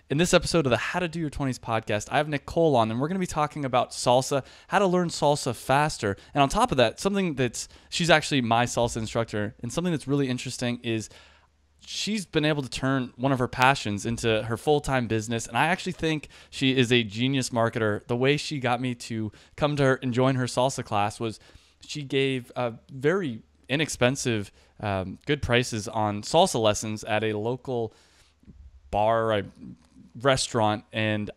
In this episode of the How to Do Your 20s podcast, I have Nicole on, and we're going to be talking about salsa, how to learn salsa faster. And on top of that, she's actually my salsa instructor, and something that's really interesting is she's been able to turn one of her passions into her full-time business. And I actually think she is a genius marketer. The way she got me to come to her and join her salsa class was she gave very inexpensive, good prices on salsa lessons at a local bar, a restaurant, and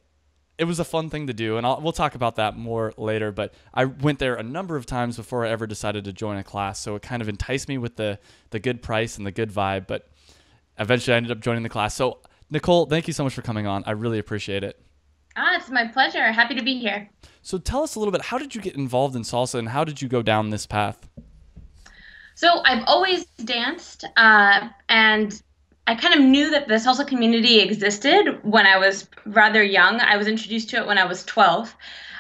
it was a fun thing to do. And we'll talk about that more later, but I went there a number of times before I ever decided to join a class. So it kind of enticed me with the good price and the good vibe, but eventually I ended up joining the class. So Nicole, thank you so much for coming on. I really appreciate it. It's my pleasure. Happy to be here. So tell us a little bit, how did you get involved in salsa and how did you go down this path? So I've always danced, and I kind of knew that the salsa community existed when I was rather young. I was introduced to it when I was 12,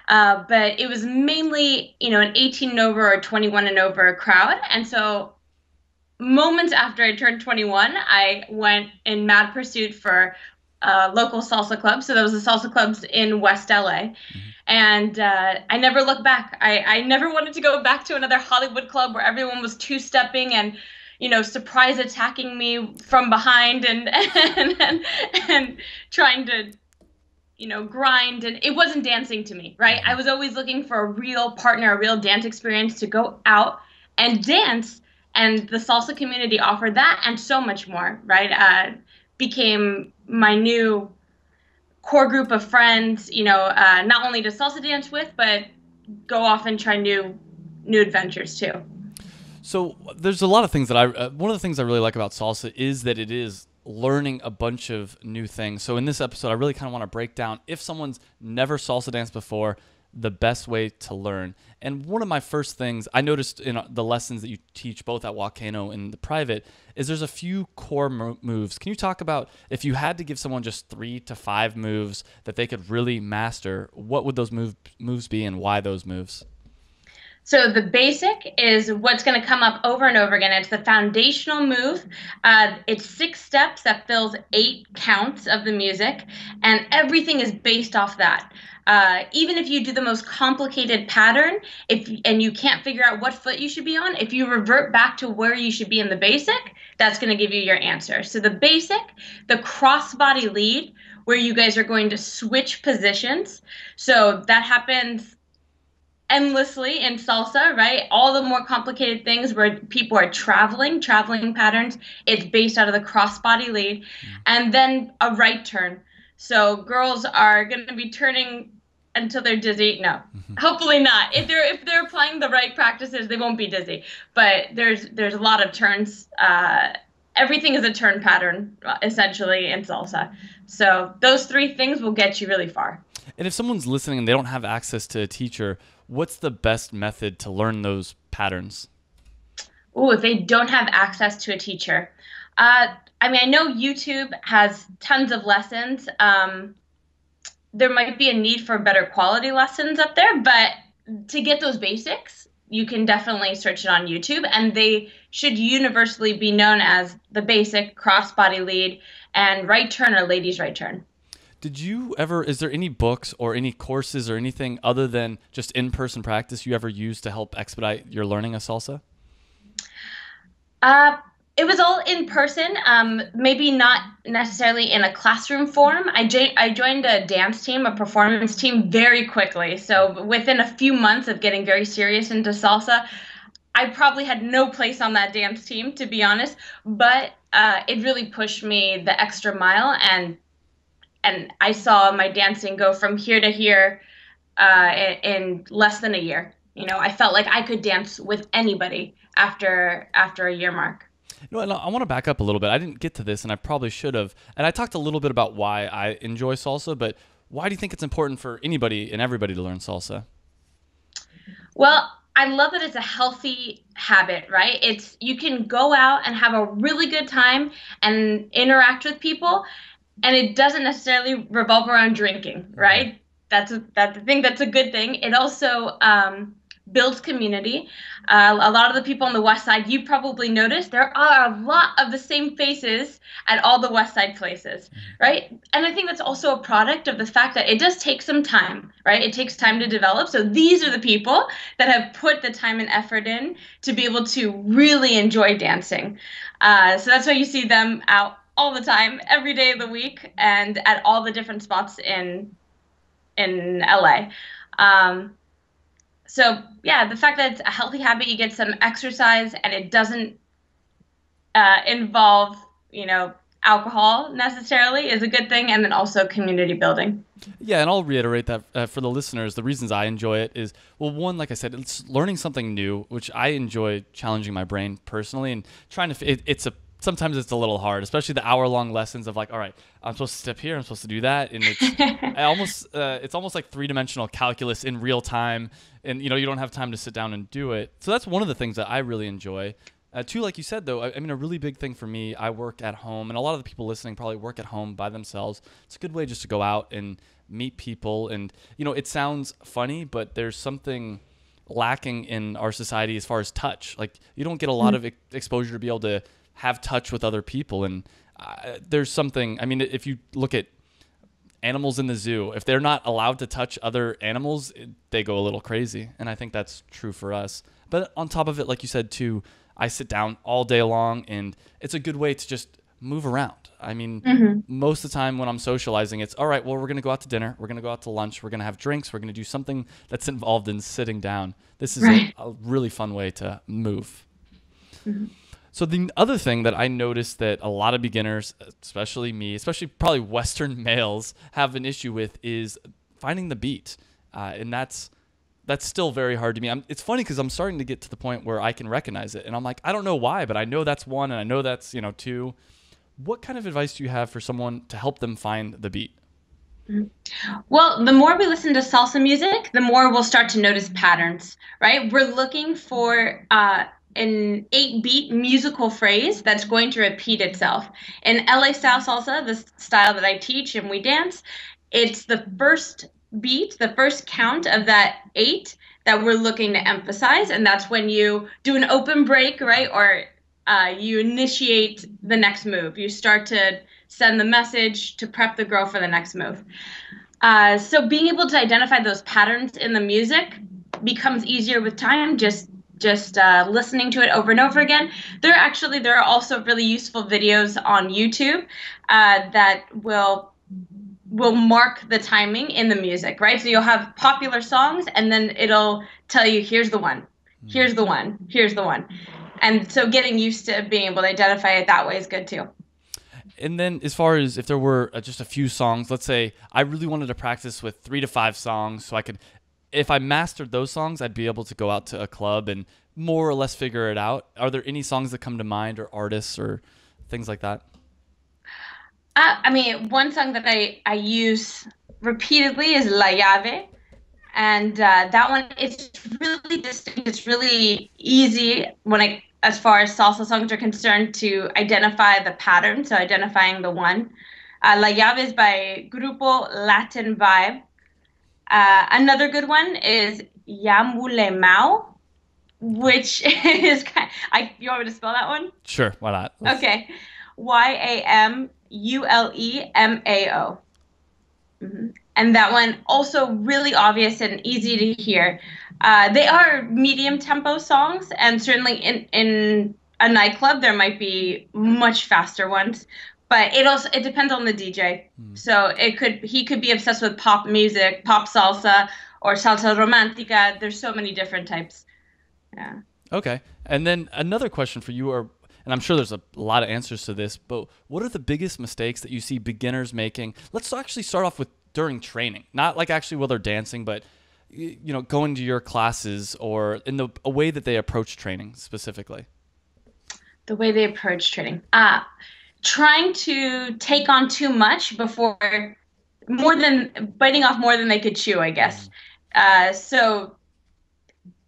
but it was mainly, an 18 and over or 21 and over crowd. And so moments after I turned 21, I went in mad pursuit for local salsa clubs. So there was the salsa clubs in West LA. And I never looked back. I never wanted to go back to another Hollywood club where everyone was two-stepping and, surprise attacking me from behind and trying to, grind. And it wasn't dancing to me, right? I was always looking for a real partner, a real dance experience to go out and dance. And the salsa community offered that and so much more, right? Became my new core group of friends, not only to salsa dance with, but go off and try new adventures too. So there's a lot of things that one of the things I really like about salsa is that it is learning a bunch of new things. So in this episode, I really kind of want to break down, if someone's never salsa danced before, the best way to learn. And one of my first things I noticed in the lessons that you teach both at Volcano and the private is there's a few core moves. Can you talk about, if you had to give someone just 3 to 5 moves that they could really master, what would those moves be and why those moves? So the basic is what's going to come up over and over again. It's the foundational move. It's 6 steps that fills 8 counts of the music, and everything is based off that. Even if you do the most complicated pattern, and you can't figure out what foot you should be on, if you revert back to where you should be in the basic, that's going to give you your answer. So the basic, the crossbody lead, where you guys are going to switch positions. So that happens endlessly in salsa, right? All the more complicated things where people are traveling patterns, it's based out of the crossbody lead. And then a right turn. So girls are going to be turning until they're dizzy. No, hopefully not. If they're applying the right practices, they won't be dizzy. But there's a lot of turns. Everything is a turn pattern, essentially, in salsa. So those 3 things will get you really far. And if someone's listening and they don't have access to a teacher, what's the best method to learn those patterns? Oh, if they don't have access to a teacher. I know YouTube has tons of lessons. There might be a need for better quality lessons up there, but to get those basics, you can definitely search it on YouTube, and they should universally be known as the basic, crossbody lead, and right turn or ladies right turn. Is there any books or any courses or anything other than just in-person practice you ever used to help expedite your learning of salsa? It was all in person, maybe not necessarily in a classroom form. I joined a dance team, a performance team, very quickly. So within a few months of getting very serious into salsa, I probably had no place on that dance team, to be honest. But it really pushed me the extra mile, and I saw my dancing go from here to here in less than a year. I felt like I could dance with anybody after a year mark. And I want to back up a little bit. I didn't get to this, and I probably should have. And I talked a little bit about why I enjoy salsa, but why do you think it's important for anybody and everybody to learn salsa? Well, I love that it's a healthy habit, right? You can go out and have a really good time and interact with people, and it doesn't necessarily revolve around drinking, right? I think that's a good thing. It also builds community. A lot of the people on the West Side, you probably noticed, there are a lot of the same faces at all the West Side places, right? And I think that's also a product of the fact that it does take some time, right? It takes time to develop. So these are the people that have put the time and effort in to be able to really enjoy dancing. So that's why you see them out all the time, every day of the week, and at all the different spots in LA. Um, so yeah, the fact that it's a healthy habit, you get some exercise, and it doesn't involve, alcohol necessarily is a good thing, and then also community building. Yeah, and I'll reiterate that for the listeners, the reasons I enjoy it is, well, one, like I said, it's learning something new, which I enjoy challenging my brain personally and trying to. Sometimes it's a little hard, especially the hour-long lessons of like, all right, I'm supposed to step here, I'm supposed to do that, and it's almost like three-dimensional calculus in real time, and you don't have time to sit down and do it. So that's one of the things that I really enjoy. Two, like you said, though, I mean, a really big thing for me, I work at home, and a lot of the people listening probably work at home by themselves. It's a good way just to go out and meet people. And, it sounds funny, but there's something lacking in our society as far as touch. Like, you don't get a lot of exposure to be able to have touch with other people. And there's something, I mean, if you look at animals in the zoo, if they're not allowed to touch other animals, they go a little crazy. And I think that's true for us. But on top of it, like you said, too, I sit down all day long, and it's a good way to just move around. I mean, most of the time when I'm socializing, it's, all right, well, we're going to go out to dinner. We're going to go out to lunch. We're going to have drinks. We're going to do something that's involved in sitting down. This is a really fun way to move. So the other thing that I noticed that a lot of beginners, especially me, especially probably Western males, have an issue with is finding the beat. And that's still very hard to me. It's funny because I'm starting to get to the point where I can recognize it. And I'm like, I don't know why, but I know that's one and I know that's, two. What kind of advice do you have for someone to help them find the beat? Well, the more we listen to salsa music, the more we'll start to notice patterns, right? We're looking for an 8-beat musical phrase that's going to repeat itself. In LA style salsa, the style that I teach and we dance, it's the first beat, the first count of that 8 that we're looking to emphasize. And that's when you do an open break, right? Or you initiate the next move. You start to send the message to prep the girl for the next move. So being able to identify those patterns in the music becomes easier with time, just listening to it over and over again. There are also really useful videos on YouTube that will mark the timing in the music, right? So you'll have popular songs, and then it'll tell you, here's the one, here's the one, here's the one. And so getting used to being able to identify it that way is good too. And then as far as if there were just a few songs, let's say I really wanted to practice with 3 to 5 songs so I could, if I mastered those songs, I'd be able to go out to a club and more or less figure it out. Are there any songs that come to mind or artists or things like that? I mean, one song that I use repeatedly is La Llave. And that one, it's really distinct. It's really easy as far as salsa songs are concerned, to identify the pattern. So identifying the one. La Llave is by Grupo Latin Vibe. Another good one is Yamulemau, which is you want me to spell that one? Sure, why not? Okay. Yamulemao. And that one also really obvious and easy to hear. They are medium tempo songs, and certainly in a nightclub there might be much faster ones. But it depends on the DJ. So he could be obsessed with pop music, pop salsa, or salsa romantica. There's so many different types. Yeah. Okay. And then another question for you, and I'm sure there's a lot of answers to this, but what are the biggest mistakes that you see beginners making? Let's actually start off with during training, not like actually while they're dancing, but going to your classes or in a way that they approach training specifically. The way they approach training. Trying to take on too much biting off more than they could chew, I guess. So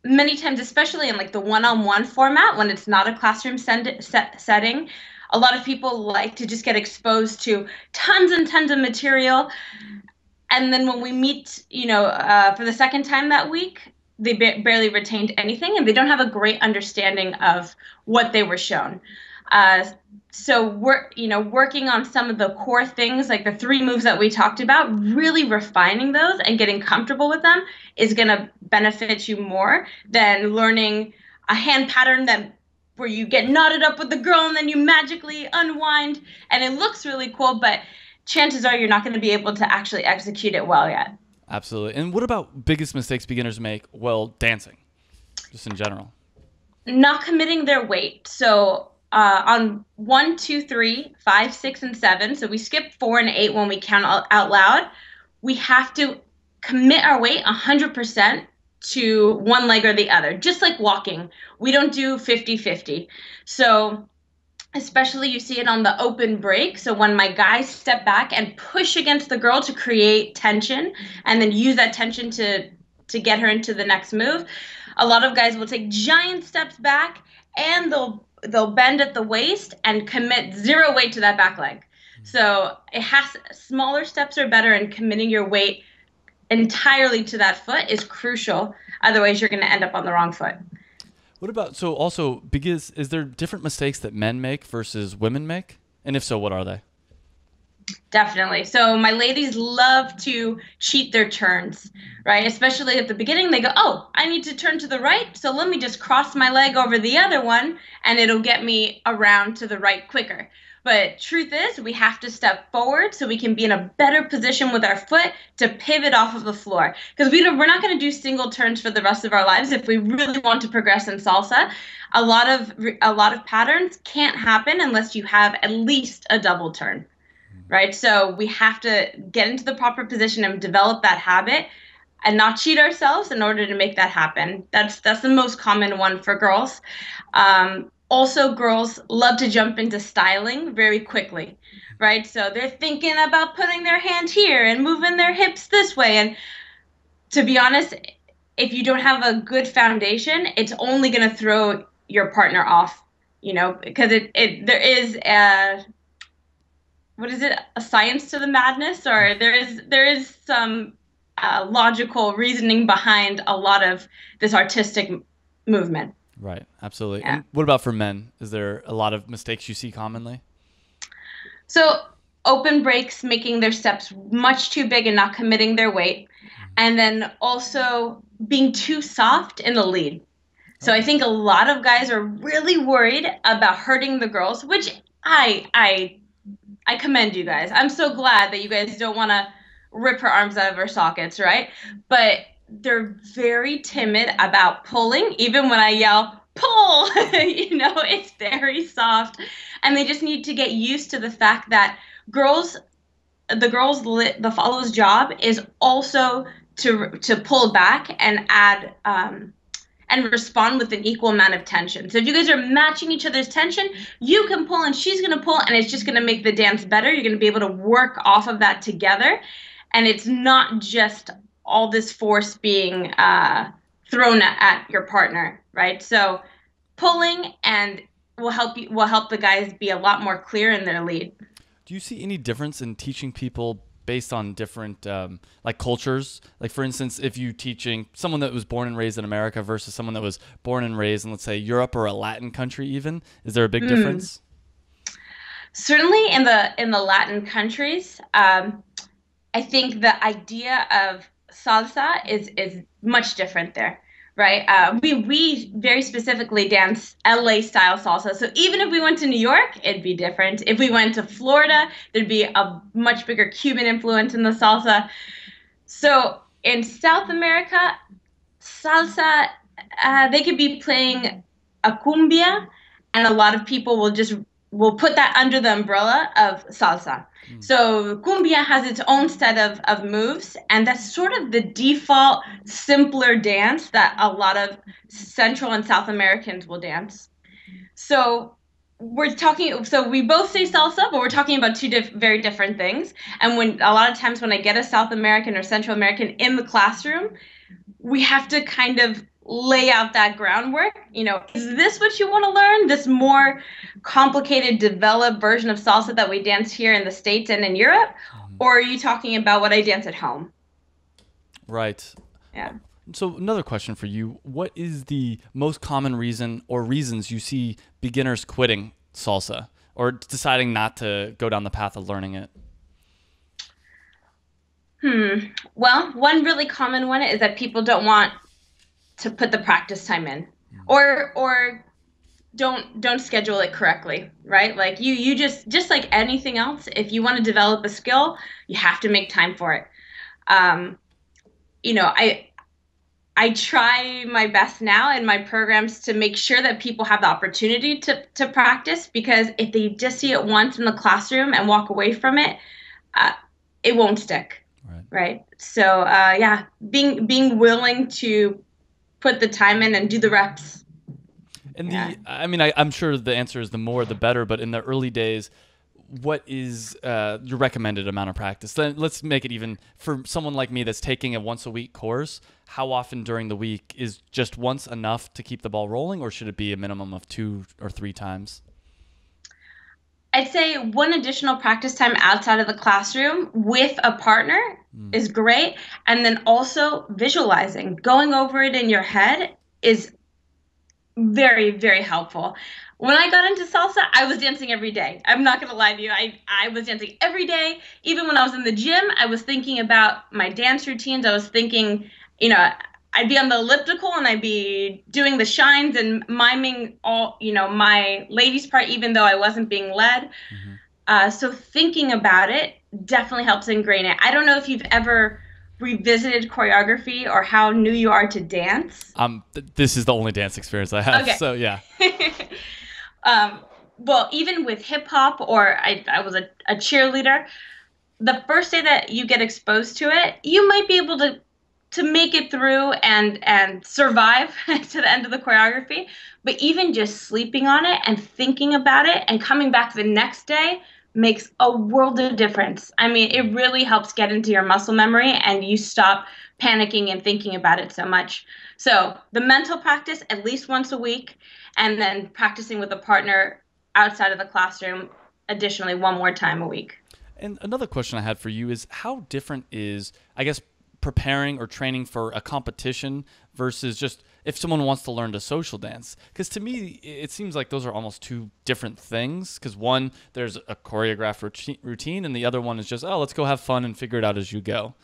many times, especially in like the one-on-one format, when it's not a classroom setting, a lot of people like to just get exposed to tons and tons of material. And then when we meet, for the second time that week, they barely retained anything, and they don't have a great understanding of what they were shown. Uh, so working on some of the core things, like the three moves that we talked about, really refining those and getting comfortable with them is going to benefit you more than learning a hand pattern that where you get knotted up with the girl and then you magically unwind and it looks really cool, but chances are you're not going to be able to actually execute it well yet. Absolutely. And what about biggest mistakes beginners make while dancing, just in general? Not committing their weight. So on 1, 2, 3, 5, 6, and 7, so we skip 4 and 8 when we count out loud, we have to commit our weight 100% to one leg or the other, just like walking. We don't do 50-50. So especially you see it on the open break. So when my guys step back and push against the girl to create tension and then use that tension to get her into the next move, a lot of guys will take giant steps back and they'll bend at the waist and commit zero weight to that back leg. So it has smaller steps are better, and committing your weight entirely to that foot is crucial. Otherwise, you're going to end up on the wrong foot. What about, so also, because is there different mistakes that men make versus women make? And if so, what are they? Definitely. So my ladies love to cheat their turns, right? Especially at the beginning, they go, oh, I need to turn to the right, so let me just cross my leg over the other one, and it'll get me around to the right quicker. But truth is, we have to step forward so we can be in a better position with our foot to pivot off of the floor. Because we're not going to do single turns for the rest of our lives if we really want to progress in salsa. A lot of patterns can't happen unless you have at least a double turn. Right? So we have to get into the proper position and develop that habit and not cheat ourselves in order to make that happen. That's the most common one for girls. Also, girls love to jump into styling very quickly, right? So they're thinking about putting their hand here and moving their hips this way. And to be honest, if you don't have a good foundation, it's only going to throw your partner off, because there is a science to the madness, or there is some logical reasoning behind a lot of this artistic movement. Right, absolutely. Yeah. And what about for men? Is there a lot of mistakes you see commonly? So open breaks, making their steps much too big and not committing their weight, and then also being too soft in the lead. So I think a lot of guys are really worried about hurting the girls, which I commend you guys. I'm so glad that you guys don't want to rip her arms out of her sockets, right? But they're very timid about pulling, even when I yell, pull, it's very soft. And they just need to get used to the fact that the follow's job is also to pull back and add and respond with an equal amount of tension. So if you guys are matching each other's tension, you can pull and she's going to pull, and it's just going to make the dance better. You're going to be able to work off of that together, and it's not just all this force being thrown at your partner, right? So pulling and will help the guys be a lot more clear in their lead. Do you see any difference in teaching people based on different like cultures? Like, for instance, if you teaching someone that was born and raised in America versus someone that was born and raised in, let's say, Europe or a Latin country even, is there a big difference? Certainly in the Latin countries, I think the idea of salsa is much different there, right? We very specifically dance LA style salsa. So even if we went to New York, it'd be different. If we went to Florida, there'd be a much bigger Cuban influence in the salsa. So in South America, salsa, they could be playing a cumbia, and a lot of people will put that under the umbrella of salsa. So cumbia has its own set of moves, and that's sort of the default simpler dance that a lot of Central and South Americans will dance. So we both say salsa, but we're talking about two very different things. And a lot of times when I get a South American or Central American in the classroom, we have to kind of lay out that groundwork. Is this what you want to learn? This more complicated, developed version of salsa that we dance here in the States and in Europe? Or are you talking about what I dance at home? Right. Yeah. So another question for you. What is the most common reason or reasons you see beginners quitting salsa or deciding not to go down the path of learning it? Well, one really common one is that people don't want to put the practice time in, or don't schedule it correctly, right? Like you just like anything else, if you want to develop a skill, you have to make time for it. Um, you know, I try my best now in my programs to make sure that people have the opportunity to practice, because if they just see it once in the classroom and walk away from it, uh, it won't stick, Right. right? So yeah, being willing to put the time in and do the reps. And Yeah. I'm sure the answer is the more the better, but in the early days, what is your recommended amount of practice? Then let's make it even for someone like me that's taking a once a week course. How often during the week is just once enough to keep the ball rolling, or should it be a minimum of 2 or 3 times? I'd say one additional practice time outside of the classroom with a partner is great. And then also visualizing, going over it in your head is very, very helpful. When I got into salsa, I was dancing every day. I'm not going to lie to you. I was dancing every day. Even when I was in the gym, I was thinking about my dance routines. I was thinking, you know, I'd be on the elliptical and I'd be doing the shines and miming all, my ladies part, even though I wasn't being led. Mm-hmm. So thinking about it definitely helps ingrain it. I don't know if you've ever revisited choreography or how new you are to dance. This is the only dance experience I have, Okay. so yeah. um, well, even with hip hop, or I was a cheerleader, the first day that you get exposed to it, you might be able to make it through and survive to the end of the choreography. But even just sleeping on it and thinking about it and coming back the next day makes a world of difference. I mean, it really helps get into your muscle memory and you stop panicking and thinking about it so much. So the mental practice at least once a week, and then practicing with a partner outside of the classroom additionally one more time a week. And another question I had for you is how different is, I guess, preparing or training for a competition versus just if someone wants to learn to social dance? Because to me, it seems like those are almost two different things. Because one, there's a choreographed routine, and the other one is just, oh, let's go have fun and figure it out as you go.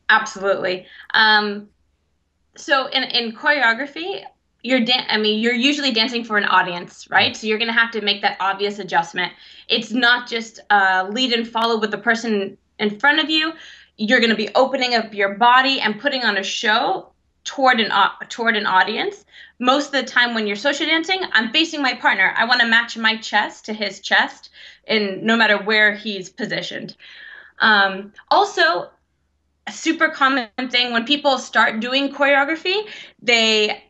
Absolutely. So in choreography, you're usually dancing for an audience, right? So you're going to have to make that obvious adjustment. It's not just lead and follow with the person in front of you. You're going to be opening up your body and putting on a show toward an audience. Most of the time when you're social dancing, I'm facing my partner. I want to match my chest to his chest, in no matter where he's positioned. Also, a super common thing when people start doing choreography, they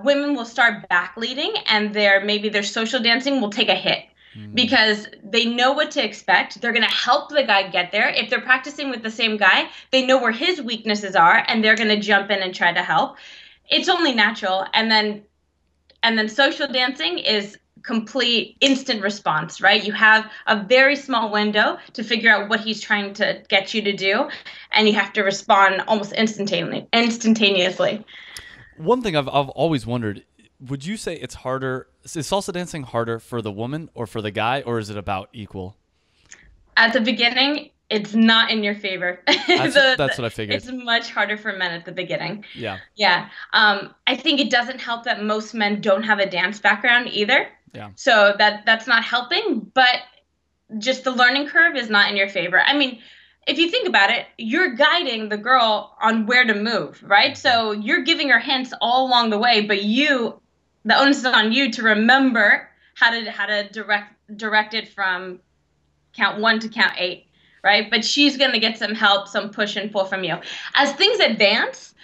women will start back leading, and maybe their social dancing will take a hit because they know what to expect. They're going to help the guy get there. If they're practicing with the same guy, they know where his weaknesses are, and they're going to jump in and try to help. It's only natural. And then social dancing is complete instant response, right? You have a very small window to figure out what he's trying to get you to do, and you have to respond almost instantaneously. One thing I've always wondered, would you say it's harder, is salsa dancing harder for the woman or for the guy, or is it about equal? At the beginning, it's not in your favor. That's what I figured. It's much harder for men at the beginning. Yeah. Yeah. I think it doesn't help that most men don't have a dance background either. Yeah. So that's not helping, but just the learning curve is not in your favor. I mean, if you think about it, you're guiding the girl on where to move, right? So you're giving her hints all along the way, but the onus is on you to remember how to direct it from count 1 to count 8, right? But she's going to get some help, some push and pull from you. As things advance,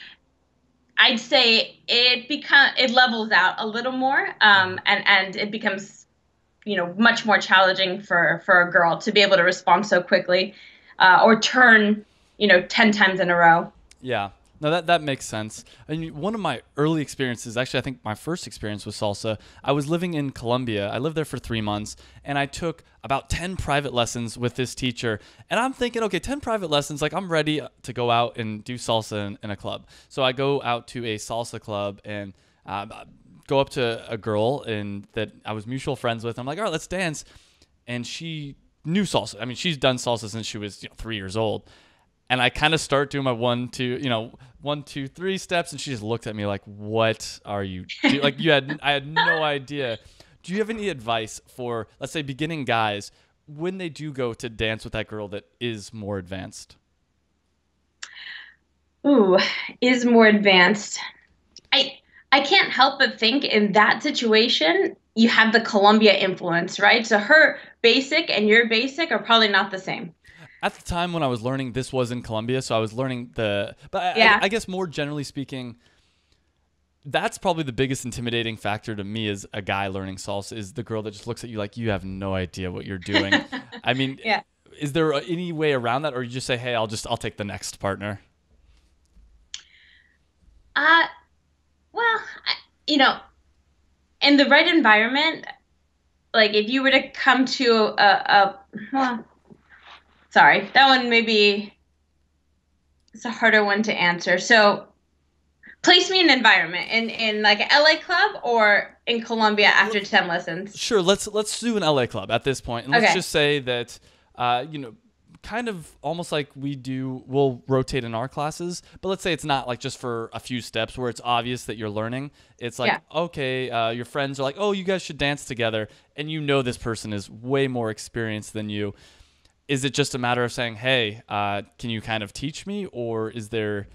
I'd say it levels out a little more, and it becomes, much more challenging for a girl to be able to respond so quickly, or turn, 10 times in a row. Yeah. No, that makes sense. And one of my early experiences, actually, I think my first experience with salsa, I was living in Colombia. I lived there for 3 months, and I took about 10 private lessons with this teacher. And I'm thinking, okay, 10 private lessons, like I'm ready to go out and do salsa in a club. So I go out to a salsa club and go up to a girl and that I was mutual friends with. I'm like, all right, let's dance. And she knew salsa. I mean, she's done salsa since she was 3 years old. And I kind of start doing my 1, 2, 3 steps, and she just looked at me like, "What are you doing?" Like I had no idea. Do you have any advice for, let's say, beginning guys when they do go to dance with that girl that is more advanced? Ooh, is more advanced. I I can't help but think in that situation you have the Columbia influence, right? So her basic and your basic are probably not the same. At the time when I was learning, this was in Colombia, so I was learning but Yeah. I guess more generally speaking, that's probably the biggest intimidating factor to me as a guy learning salsa is the girl that just looks at you like you have no idea what you're doing. I mean, Yeah. is there any way around that, or you just say, "Hey, I'll take the next partner"? Uh, well, you know, in the right environment, like if you were to come to well, sorry, that one maybe it's a harder one to answer. So place me in an environment in like an LA club or in Colombia after 10 lessons. Sure, let's do an LA club at this point, and let's Okay. just say that kind of almost like we'll rotate in our classes, but let's say it's not like just for a few steps where it's obvious that you're learning. It's like, Yeah. okay, your friends are like, oh, you guys should dance together, and this person is way more experienced than you. Is it just a matter of saying, hey, can you kind of teach me, or is there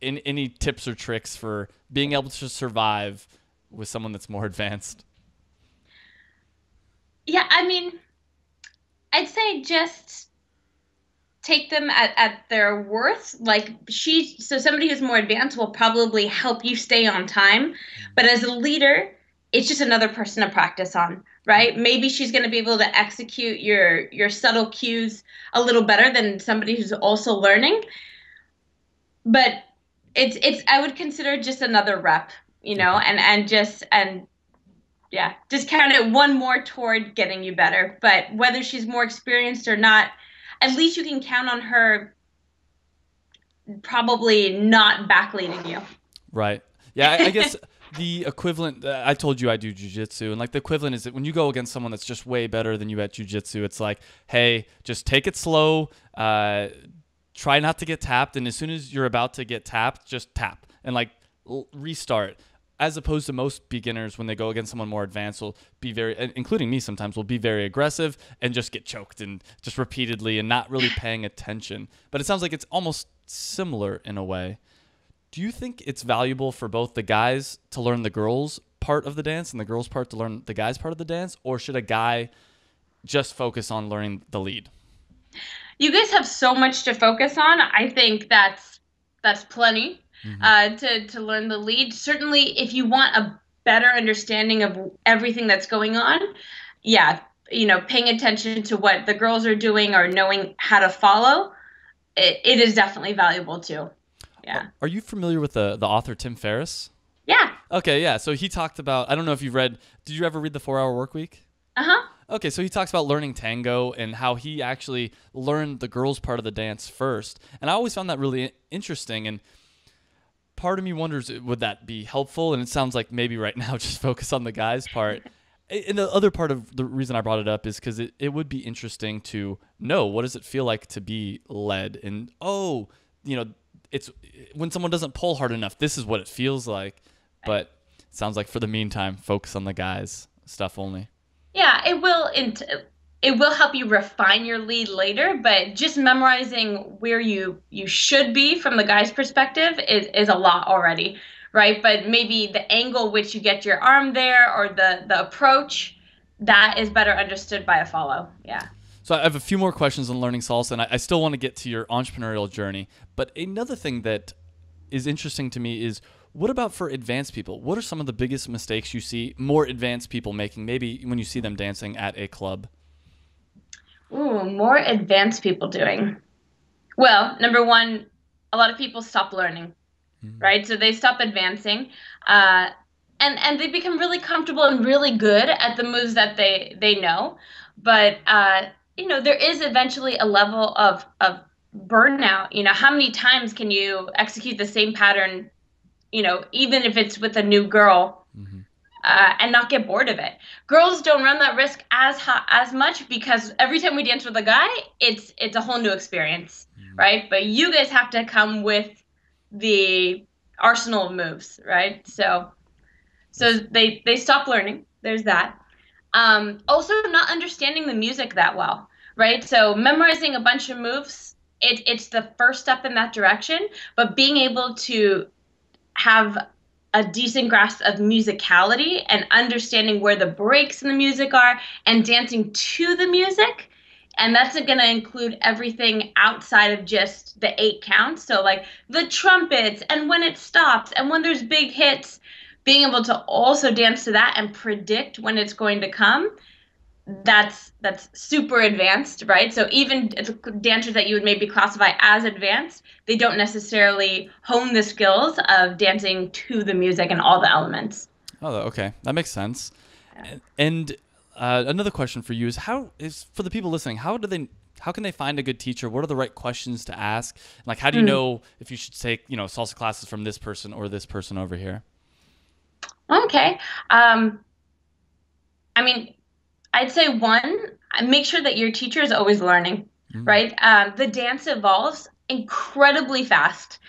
any tips or tricks for being able to survive with someone that's more advanced? Yeah, I mean, I'd say just take them at their worth. Like so somebody who's more advanced will probably help you stay on time. But as a leader, it's just another person to practice on, right? Maybe she's going to be able to execute your subtle cues a little better than somebody who's also learning. But it's I would consider just another rep, Okay. and yeah, just count it one more toward getting you better. But whether she's more experienced or not, at least you can count on her probably not backleading you. Right. Yeah, I guess the equivalent, I told you I do jujitsu, and like the equivalent is that when you go against someone that's just way better than you at jujitsu, it's like, hey, just take it slow, try not to get tapped, and as soon as you're about to get tapped, just tap and like restart. As opposed to most beginners, when they go against someone more advanced, will be including me sometimes, will be very aggressive and just get choked and just repeatedly and not really paying attention. But it sounds like it's almost similar in a way. Do you think it's valuable for both the guys to learn the girls' part of the dance and the girls' part to learn the guys' part of the dance? Or should a guy just focus on learning the lead? You guys have so much to focus on. I think that's plenty Mm-hmm. to learn the lead. Certainly, if you want a better understanding of everything that's going on, yeah, paying attention to what the girls are doing or knowing how to follow, it is definitely valuable too. Yeah. Are you familiar with the author Tim Ferriss? Yeah. Okay, yeah. So he talked about, I don't know if you've read, did you ever read The 4 Hour Workweek? Uh-huh. Okay, so he talks about learning tango and how he actually learned the girls' part of the dance first. And I always found that really interesting. And part of me wonders, would that be helpful? And it sounds like maybe right now just focus on the guys' part. And the other part of the reason I brought it up is because it would be interesting to know, what does it feel like to be led? And, it's when someone doesn't pull hard enough, this is what it feels like. But it sounds like for the meantime, focus on the guys' stuff only. Yeah, it will help you refine your lead later, but just memorizing where you should be from the guy's perspective is a lot already, right? But maybe the angle which you get your arm there or the approach that is better understood by a follow. Yeah. So I have a few more questions on learning salsa, and I still want to get to your entrepreneurial journey. But another thing that is interesting to me is, what about for advanced people? What are some of the biggest mistakes you see more advanced people making, maybe when you see them dancing at a club? Ooh, more advanced people doing. Well, number one, a lot of people stop learning, Mm-hmm. right? So they stop advancing, uh, and they become really comfortable and really good at the moves that they know. But there is eventually a level of burnout. How many times can you execute the same pattern? Even if it's with a new girl, Mm-hmm. and not get bored of it. Girls don't run that risk as much because every time we dance with a guy, it's a whole new experience, right? But you guys have to come with the arsenal of moves, right? So That's they stop learning. There's that. Also, not understanding the music that well, right? So memorizing a bunch of moves, it's the first step in that direction, but being able to have a decent grasp of musicality and understanding where the breaks in the music are and dancing to the music. And that's going to include everything outside of just the 8 counts. So, like the trumpets and when it stops and when there's big hits, being able to also dance to that and predict when it's going to come, that's super advanced, right? So even dancers that you would maybe classify as advanced, they don't necessarily hone the skills of dancing to the music and all the elements. Oh, okay. That makes sense. Yeah. And another question for you is for the people listening, how can they find a good teacher? What are the right questions to ask? Like, how do you Mm. know if you should take, salsa classes from this person or this person over here? Okay. Um, I mean, I'd say one, make sure that your teacher is always learning, Mm. right? The dance evolves incredibly fast.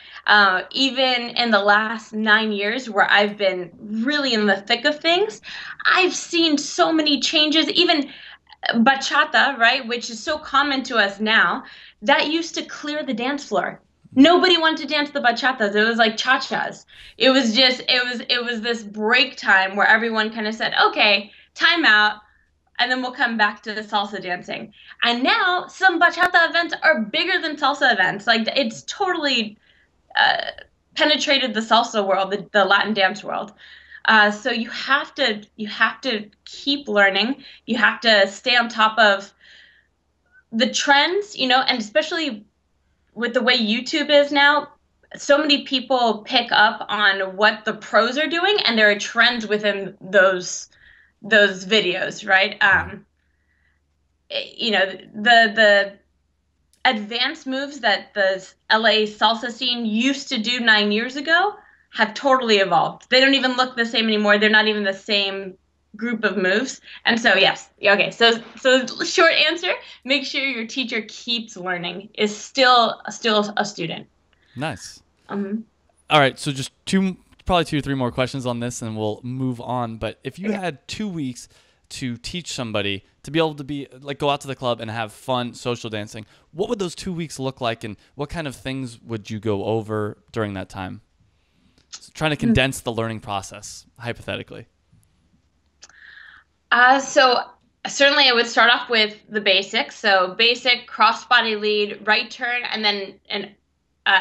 Even in the last 9 years, where I've been really in the thick of things, I've seen so many changes. Even bachata, right, which is so common to us now, that used to clear the dance floor. Nobody wanted to dance the bachatas. It was like cha-chas. It was this break time where everyone kind of said, "Okay, time out, and then we'll come back to the salsa dancing." And now some bachata events are bigger than salsa events. Like it's totally uh, penetrated the salsa world, the Latin dance world. So you have to keep learning. You have to stay on top of the trends, and especially with the way YouTube is now, so many people pick up on what the pros are doing, and there are trends within those videos, right? Yeah. The advanced moves that the LA salsa scene used to do 9 years ago have totally evolved. They don't even look the same anymore. They're not even the same group of moves. And so yes, okay. So short answer: make sure your teacher keeps learning. Is still a student. Nice. Um, All right. So just probably 2 or 3 more questions on this, and we'll move on. But if you okay. had 2 weeks to teach somebody to be able to be like go out to the club and have fun social dancing, what would those 2 weeks look like, and what kind of things would you go over during that time? So trying to condense the learning process, hypothetically. So certainly I would start off with the basics. So basic cross-body lead, right turn, and then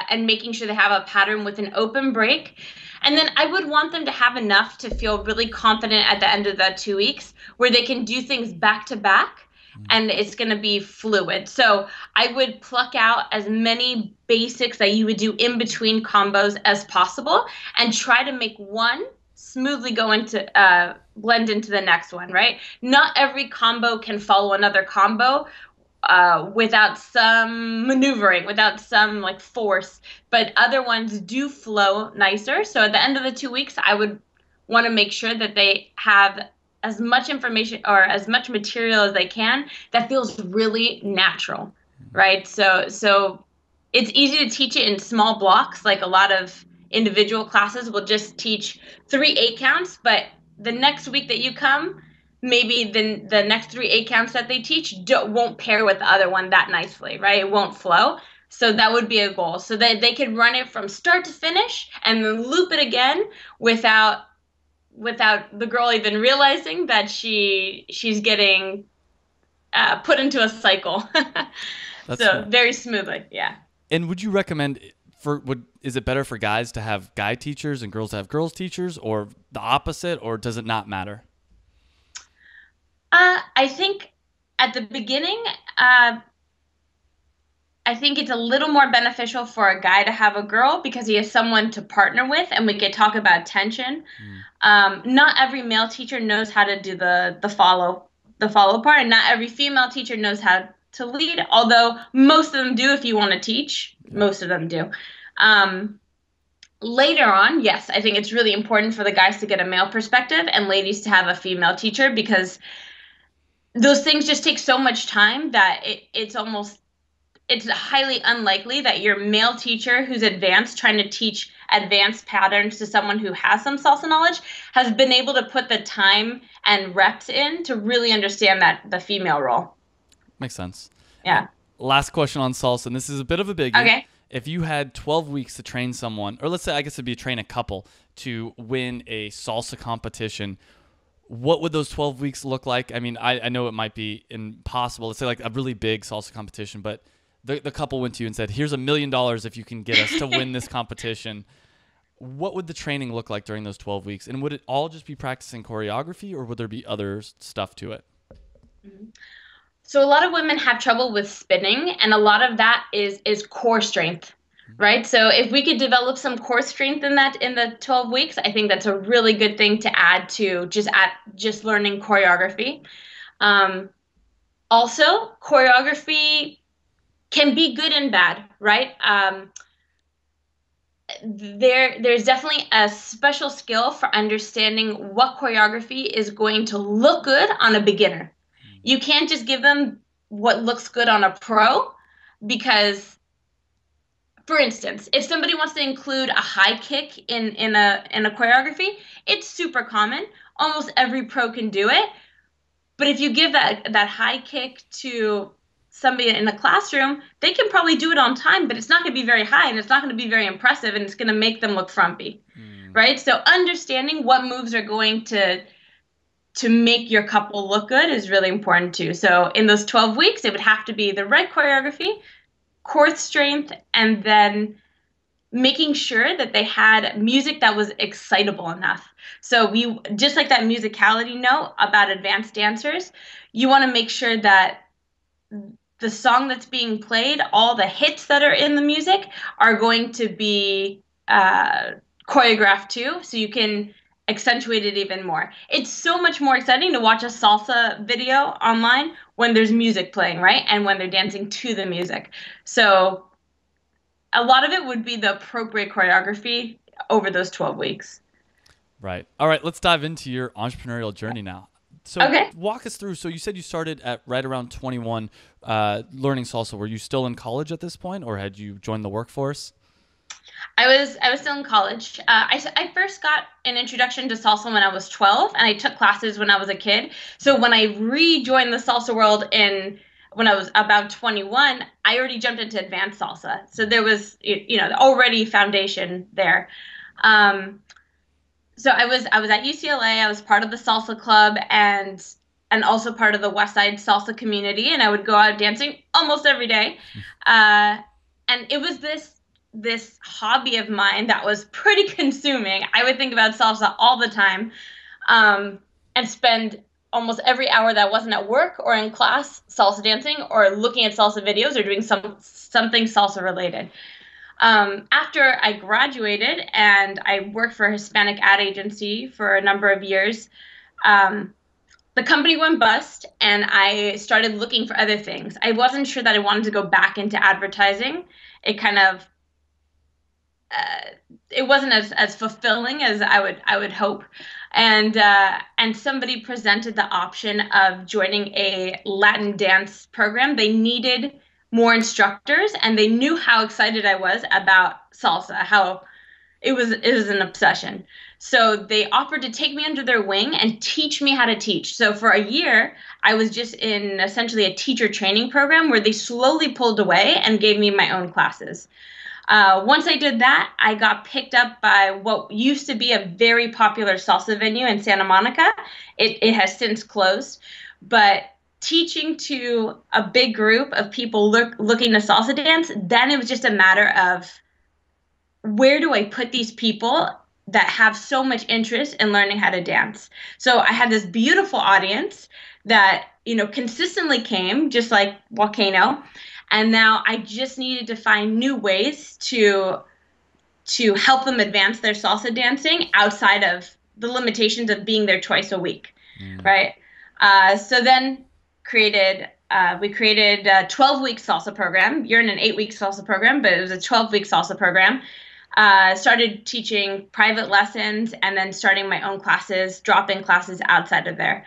and making sure they have a pattern with an open break. And then I would want them to have enough to feel really confident at the end of the 2 weeks where they can do things back to back and it's going to be fluid. So I would pluck out as many basics that you would do in between combos as possible and try to make one smoothly go into blend into the next one, right? Not every combo can follow another combo without some maneuvering, without some like force, but other ones do flow nicer. So at the end of the 2 weeks, I would want to make sure that they have as much information or as much material as they can that feels really natural, right? So it's easy to teach it in small blocks. Like a lot of individual classes will just teach 3 8 counts, but the next week that you come, maybe the next 3 8 counts that they teach won't pair with the other one that nicely, right? It won't flow. So that would be a goal, so that they could run it from start to finish and then loop it again without the girl even realizing that she's getting put into a cycle. That's So smart. very smoothly, yeah. And would you recommend is it better for guys to have guy teachers and girls to have girls teachers, or the opposite, or does it not matter? I think at the beginning, uh, I think it's a little more beneficial for a guy to have a girl because he has someone to partner with, and we can talk about tension. Mm, Not every male teacher knows how to do the follow part, and not every female teacher knows how to lead. Although most of them do, if you want to teach, yeah. most of them do. Um, Later on, yes, I think it's really important for the guys to get a male perspective and ladies to have a female teacher because those things just take so much time that it's highly unlikely that your male teacher who's advanced trying to teach advanced patterns to someone who has some salsa knowledge has been able to put the time and reps in to really understand that the female role. Makes sense. Yeah. Last question on salsa, and this is a bit of a biggie. Okay. If you had 12 weeks to train someone, or let's say, I guess it'd be train a couple to win a salsa competition, what would those 12 weeks look like? I mean, I know it might be impossible. Let's say like a really big salsa competition, but the couple went to you and said, here's $1 million if you can get us to win this competition. What would the training look like during those 12 weeks? And would it all just be practicing choreography, or would there be other stuff to it? So a lot of women have trouble with spinning, and a lot of that is core strength, right? So if we could develop some core strength in that in the 12 weeks, I think that's a really good thing to add to just learning choreography. Um, Also, choreography can be good and bad, right? There's definitely a special skill for understanding what choreography is going to look good on a beginner. You can't just give them what looks good on a pro because, for instance, if somebody wants to include a high kick in a choreography, it's super common. Almost every pro can do it. But if you give that high kick to somebody in a classroom, they can probably do it on time, but it's not going to be very high and it's not going to be very impressive and it's going to make them look frumpy, right? So understanding what moves are going to make your couple look good is really important too. So in those 12 weeks, it would have to be the right choreography, core strength, and then making sure that they had music that was excitable enough. So we just like that musicality note about advanced dancers, you want to make sure that the song that's being played, all the hits that are in the music are going to be choreographed too, so you can accentuate it even more. It's so much more exciting to watch a salsa video online when there's music playing, right? And when they're dancing to the music. So a lot of it would be the appropriate choreography over those 12 weeks. Right. All right. Let's dive into your entrepreneurial journey now. So Okay. walk us through. So you said you started at right around 21 learning salsa. Were you still in college at this point, or had you joined the workforce? I was still in college. I first got an introduction to salsa when I was 12, and I took classes when I was a kid. So when I rejoined the salsa world when I was about 21, I already jumped into advanced salsa. So there was already foundation there. Um, so I was at UCLA. I was part of the salsa club and also part of the West Side salsa community, and I would go out dancing almost every day. And it was this hobby of mine that was pretty consuming. I would think about salsa all the time, and spend almost every hour that wasn't at work or in class salsa dancing or looking at salsa videos or doing something salsa related. After I graduated and I worked for a Hispanic ad agency for a number of years, the company went bust and I started looking for other things. I wasn't sure that I wanted to go back into advertising. It kind of it wasn't as fulfilling as I would hope, and somebody presented the option of joining a Latin dance program. They needed more instructors, and they knew how excited I was about salsa, how it was an obsession. So they offered to take me under their wing and teach me how to teach. So for a year, I was just in essentially a teacher training program where they slowly pulled away and gave me my own classes. Once I did that, I got picked up by what used to be a very popular salsa venue in Santa Monica. It has since closed, but teaching to a big group of people looking to salsa dance, then it was just a matter of where do I put these people that have so much interest in learning how to dance. So I had this beautiful audience that consistently came, just like Volcano. And now I just needed to find new ways to help them advance their salsa dancing outside of the limitations of being there twice a week, Mm. right? So then we created a 12-week salsa program. You're in an 8-week salsa program, but it was a 12-week salsa program. Started teaching private lessons and then starting my own classes, drop-in classes outside of there.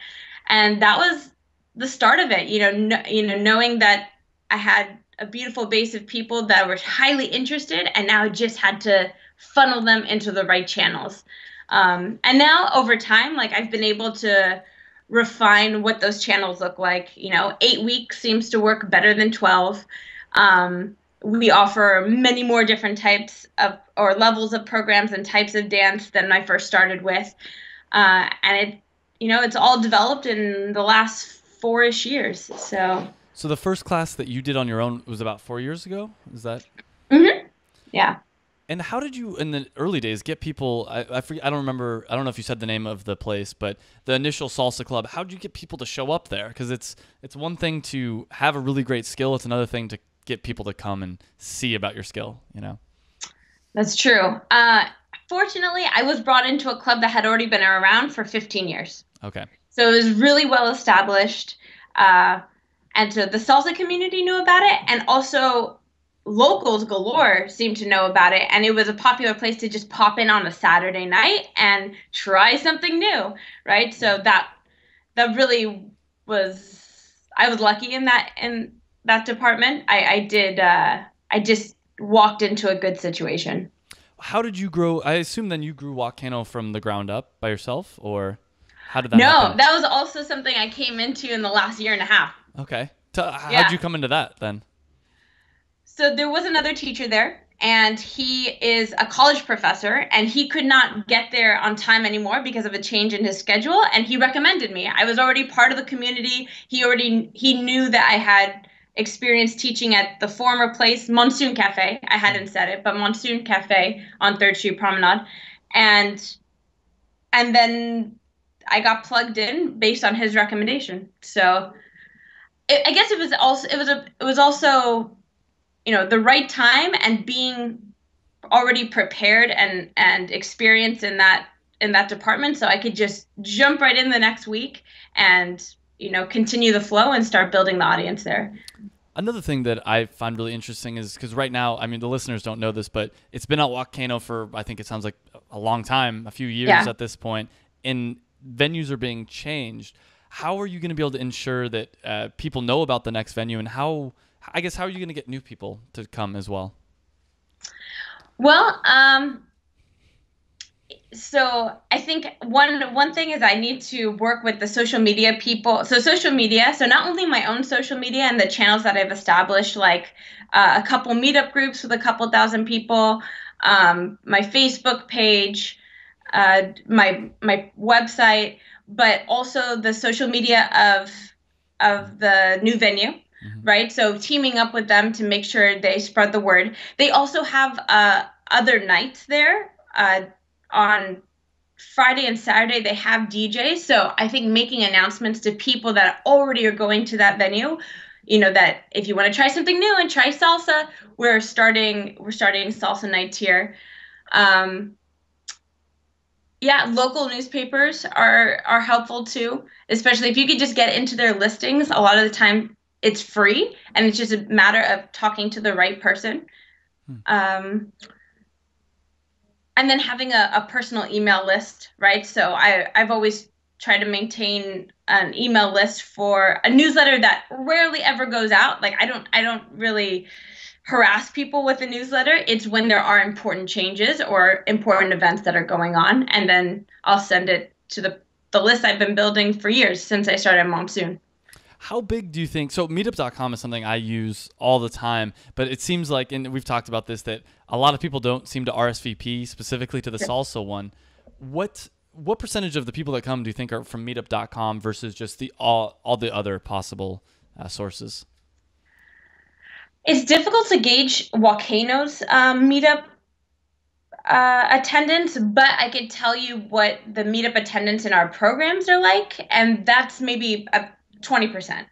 And that was the start of it, knowing that I had a beautiful base of people that were highly interested, and now I just had to funnel them into the right channels. And now over time, like I've been able to refine what those channels look like. 8 weeks seems to work better than 12. We offer many more different types of or levels of programs and types of dance than I first started with. And it's all developed in the last 4-ish years. So the first class that you did on your own was about 4 years ago? Is that? Mm-hmm. Yeah. And how did you, in the early days, get people? I forget, I don't remember. I don't know if you said the name of the place, but the initial salsa club. How did you get people to show up there? Because it's one thing to have a really great skill. It's another thing to get people to come and see about your skill. That's true. Fortunately, I was brought into a club that had already been around for 15 years. Okay. So it was really well established. And so the salsa community knew about it, and also locals galore seemed to know about it. And it was a popular place to just pop in on a Saturday night and try something new, right? So that really was, I was lucky in that department. I just walked into a good situation. How did you grow? I assume then you grew Volcano from the ground up by yourself, or how did that No, happen? that was also something I came into in the last year and a half. Okay. How Yeah. did you come into that then? So there was another teacher there, and he is a college professor, and he could not get there on time anymore because of a change in his schedule, and he recommended me. I was already part of the community. He knew that I had experience teaching at the former place, Monsoon Cafe. I hadn't said it, but Monsoon Cafe on 3rd Street Promenade. And then I got plugged in based on his recommendation. So I guess it was also the right time and being already prepared and experienced in that department, so I could just jump right in the next week and continue the flow and start building the audience there. Another thing that I find really interesting is because right now, I mean, the listeners don't know this, but it's been at Volcano for, I think it sounds like a long time, a few years at this point, and venues are being changed. How are you going to be able to ensure that people know about the next venue, and how are you going to get new people to come as well? Well, so I think one thing is I need to work with the social media people. So social media, so not only my own social media and the channels that I've established, like a couple meetup groups with a couple thousand people, my Facebook page, my website, but also the social media of the new venue. Mm-hmm. Right? So teaming up with them to make sure they spread the word. They also have other nights there. On Friday and Saturday, they have DJs. So I think making announcements to people that already are going to that venue, that if you want to try something new and try salsa, we're starting salsa nights here. Yeah, local newspapers are helpful too, especially if you could just get into their listings. A lot of the time it's free, and it's just a matter of talking to the right person. And then having a personal email list, right? So I've always tried to maintain an email list for a newsletter that rarely ever goes out. Like I don't really harass people with a newsletter. It's when there are important changes or important events that are going on, and then I'll send it to the list I've been building for years since I started Monsoon. How big do you think? So meetup.com is something I use all the time, but it seems like, and we've talked about this, that a lot of people don't seem to RSVP specifically to the salsa one. What percentage of the people that come do you think are from meetup.com versus just all the other possible sources? It's difficult to gauge Volcano's meetup attendance, but I could tell you what the meetup attendance in our programs are like, and that's maybe 20%.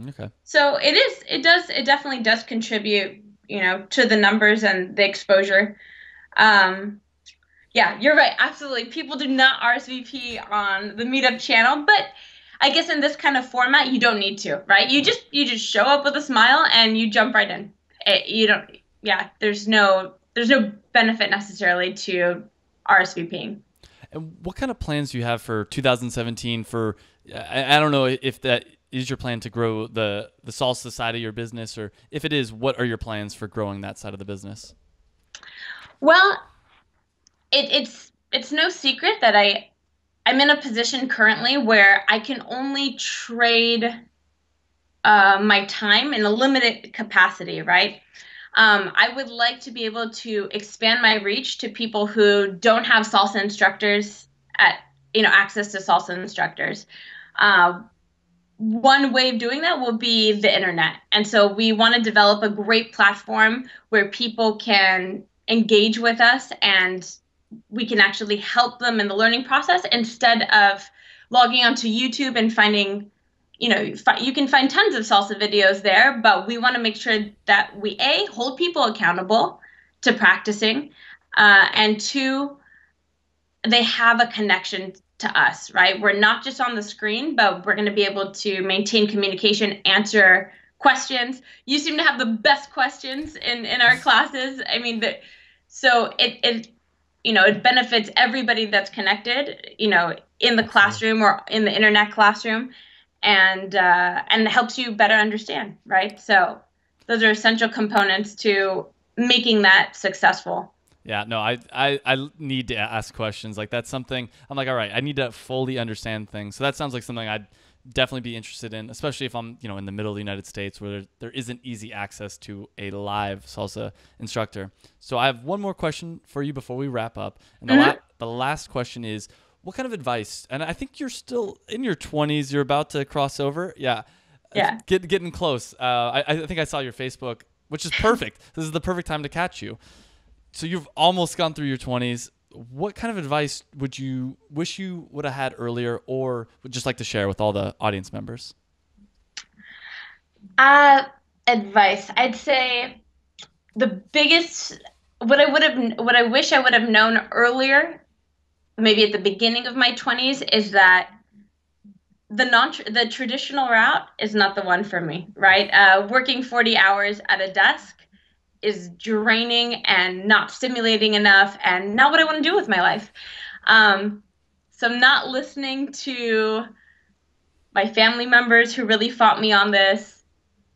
Okay. So it definitely does contribute, to the numbers and the exposure. Um, yeah, you're right. Absolutely. People do not RSVP on the Meetup channel, but I guess in this kind of format, you don't need to, right? You just show up with a smile and you jump right in. You don't, yeah, there's no benefit necessarily to RSVPing. And what kind of plans do you have for 2017 for, I don't know if that is your plan to grow the salsa side of your business, or if it is, what are your plans for growing that side of the business? Well, it's no secret that I'm in a position currently where I can only trade my time in a limited capacity, right? I would like to be able to expand my reach to people who don't have salsa instructors at, access to salsa instructors. Uh, One way of doing that will be the internet. And so we want to develop a great platform where people can engage with us and we can actually help them in the learning process instead of logging onto YouTube and finding, you can find tons of salsa videos there, but we want to make sure that we, A, hold people accountable to practicing, and two, they have a connection to us, right? We're not just on the screen, but we're going to be able to maintain communication, answer questions. You seem to have the best questions in our classes. I mean, so it benefits everybody that's connected, in the Absolutely. classroom or in the internet classroom, and helps you better understand, right? So those are essential components to making that successful. Yeah, no, I need to ask questions. Like that's something I'm like, all right, I need to fully understand things. So that sounds like something I'd definitely be interested in, especially if I'm, in the middle of the United States where there isn't easy access to a live salsa instructor. So I have one more question for you before we wrap up. And Mhm. the last question is, what kind of advice? And I think you're still in your 20s, you're about to cross over. Yeah. Yeah. Getting close. I think I saw your Facebook, which is perfect. This is the perfect time to catch you. So you've almost gone through your 20s. What kind of advice would you wish you would have had earlier, or would just like to share with all the audience members? Uh, Advice. I'd say the biggest, what I wish I would have known earlier, maybe at the beginning of my 20s, is that the traditional route is not the one for me, right? Working 40 hours at a desk is draining and not stimulating enough and not what I want to do with my life. Um, so I'm not listening to my family members who really fought me on this,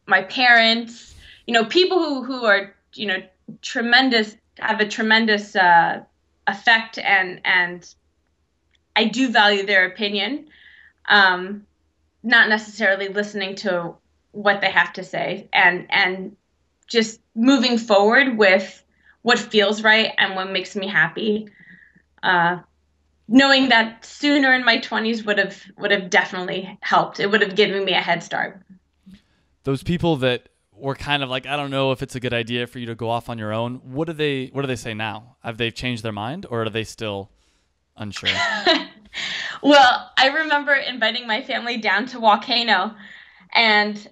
my parents, people who are, tremendous, have a tremendous effect, and I do value their opinion. Not necessarily listening to what they have to say, and just moving forward with what feels right and what makes me happy. Uh, Knowing that sooner in my 20s would have definitely helped. It would have given me a head start. Those people that were kind of like, I don't know if it's a good idea for you to go off on your own. What do they say now? Have they changed their mind, or are they still unsure? Well, I remember inviting my family down to Volcano, and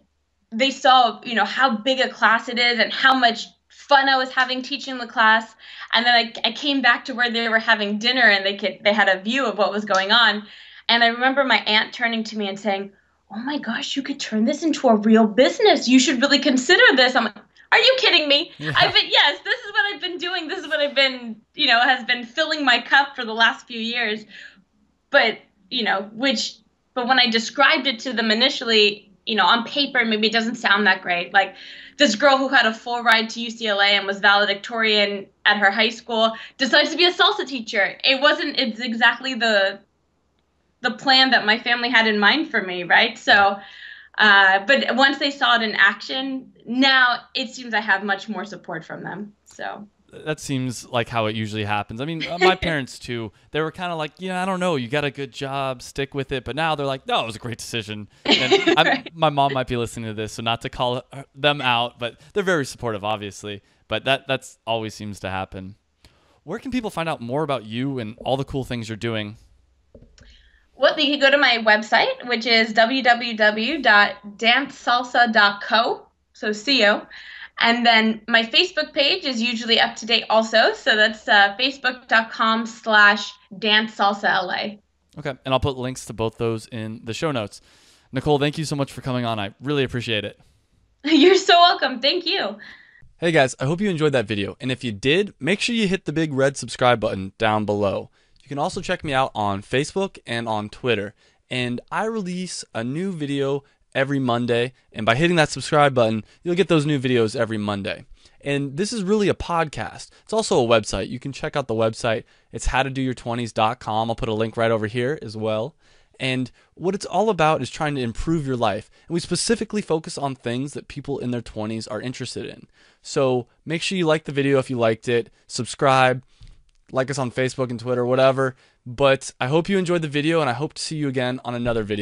they saw, how big a class it is and how much fun I was having teaching the class. And then I came back to where they were having dinner and they had a view of what was going on. And I remember my aunt turning to me and saying, "Oh my gosh, you could turn this into a real business. You should really consider this." I'm like, "Are you kidding me?" Yeah. Yes, this is what I've been doing. This is what I've been, has been filling my cup for the last few years. But, but when I described it to them initially, on paper, maybe it doesn't sound that great. Like this girl who had a full ride to UCLA and was valedictorian at her high school decides to be a salsa teacher. It's exactly the plan that my family had in mind for me, right? So, but once they saw it in action, now it seems I have much more support from them. So. That seems like how it usually happens. I mean, my parents too, they were kind of like, I don't know, you got a good job, stick with it. But now they're like, no, it was a great decision. And Right. my mom might be listening to this, so not to call them out, but they're very supportive, obviously. But that's always seems to happen. Where can people find out more about you and all the cool things you're doing? Well, you can go to my website, which is www.dancesalsa.co, so co. And then my Facebook page is usually up to date also. So that's facebook.com/dancesalsala. Okay, and I'll put links to both those in the show notes. Nicole, thank you so much for coming on. I really appreciate it. You're so welcome. Thank you. Hey guys, I hope you enjoyed that video, and if you did, make sure you hit the big red subscribe button down below. You can also check me out on Facebook and on Twitter, and I release a new video every Monday, and by hitting that subscribe button, you'll get those new videos every Monday. And this is really a podcast. It's also a website. You can check out the website. It's howtodoyour20s.com. I'll put a link right over here as well. And what it's all about is trying to improve your life. And we specifically focus on things that people in their 20s are interested in. So make sure you like the video if you liked it. Subscribe, like us on Facebook and Twitter, whatever. But I hope you enjoyed the video, and I hope to see you again on another video.